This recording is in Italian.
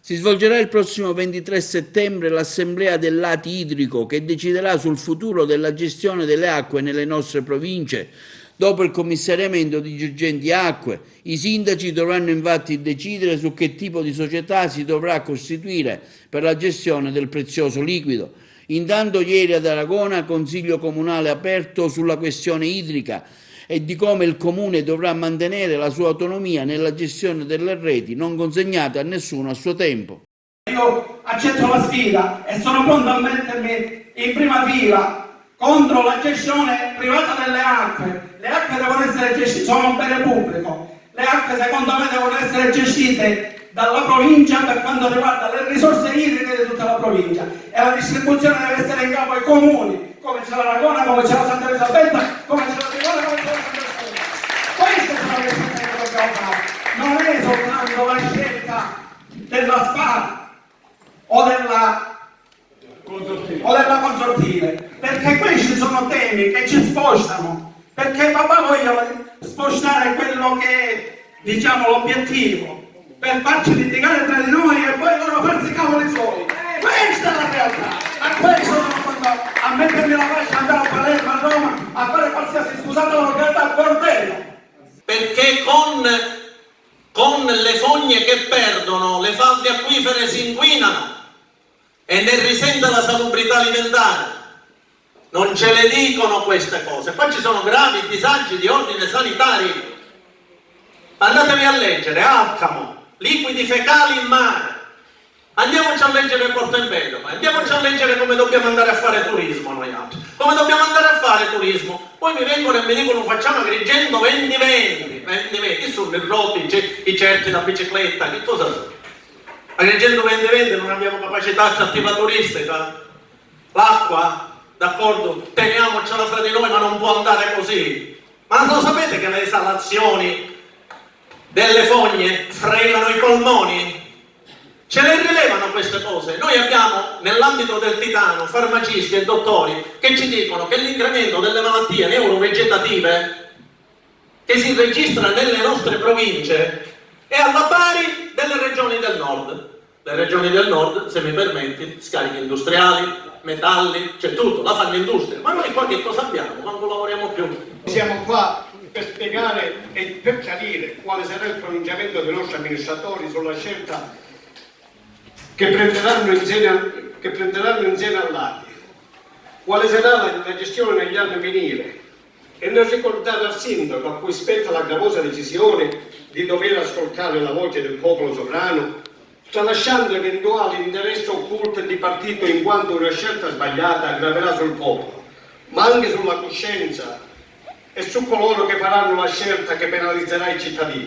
Si svolgerà il prossimo 23 settembre l'Assemblea del Lati Idrico che deciderà sul futuro della gestione delle acque nelle nostre province. Dopo il commissariamento di Girgenti Acque, i sindaci dovranno infatti decidere su che tipo di società si dovrà costituire per la gestione del prezioso liquido. Intanto ieri ad Aragona Consiglio Comunale aperto sulla questione idrica e di come il Comune dovrà mantenere la sua autonomia nella gestione delle reti non consegnate a nessuno a suo tempo. Io accetto la sfida e sono pronto a mettermi in prima fila contro la gestione privata delle acque. Le acque devono essere gestite, sono un bene pubblico. Le acque secondo me devono essere gestite dalla provincia per quanto riguarda le risorse idriche di tutta la provincia e la distribuzione deve essere in capo ai comuni, come c'è l'Aragona, come c'è la Santa Elisabetta, come c'è la Trigona, come c'è la Santa Elisabetta. Queste sono le scelte che dobbiamo fare, non è soltanto la scelta della SPA o della consortile, perché questi sono temi che ci spostano, perché papà vogliono spostare quello che è, diciamo, l'obiettivo per farci litigare tra di noi e poi loro farsi cavoli suoi. Questa è la realtà, a questo sono pronto a mettermi la fascia, andare a Palermo, a Roma, a fare qualsiasi, scusate la volgarità, bordello. Perché con le fogne che perdono, le falde acquifere si inquinano e ne risente la salubrità alimentare. Non ce le dicono queste cose. Poi ci sono gravi disagi di ordine sanitario. Andatevi a leggere Alcamo, liquidi fecali in mare. Andiamoci a leggere Porto Empedocle, andiamoci a leggere come dobbiamo andare a fare turismo noi altri. Come dobbiamo andare a fare turismo? Poi mi vengono e mi dicono facciamo Agrigento 20-20, sono i roti, i certi da bicicletta, che cosa sono? Agrigento 20-20 non abbiamo capacità attrattiva turistica. L'acqua, d'accordo, teniamocela fra di noi ma non può andare così. Ma lo sapete che le esalazioni delle fogne fregano i polmoni? Ce le rilevano queste cose. Noi abbiamo nell'ambito del titano farmacisti e dottori che ci dicono che l'incremento delle malattie neurovegetative che si registra nelle nostre province è alla pari delle regioni del nord. Le regioni del nord, se mi permetti, scariche industriali, metalli, c'è tutto, la fanno industria. Ma noi qua che cosa abbiamo? Quando lavoriamo più? Siamo qua per spiegare e per chiarire quale sarà il pronunciamento dei nostri amministratori sulla scelta che prenderanno insieme all'ATI, quale sarà la gestione negli anni a venire e nel ricordare al sindaco a cui spetta la gravosa decisione di dover ascoltare la voce del popolo sovrano, tralasciando eventuali interessi occulti di partito in quanto una scelta sbagliata aggraverà sul popolo, ma anche sulla coscienza e su coloro che faranno la scelta che penalizzerà i cittadini.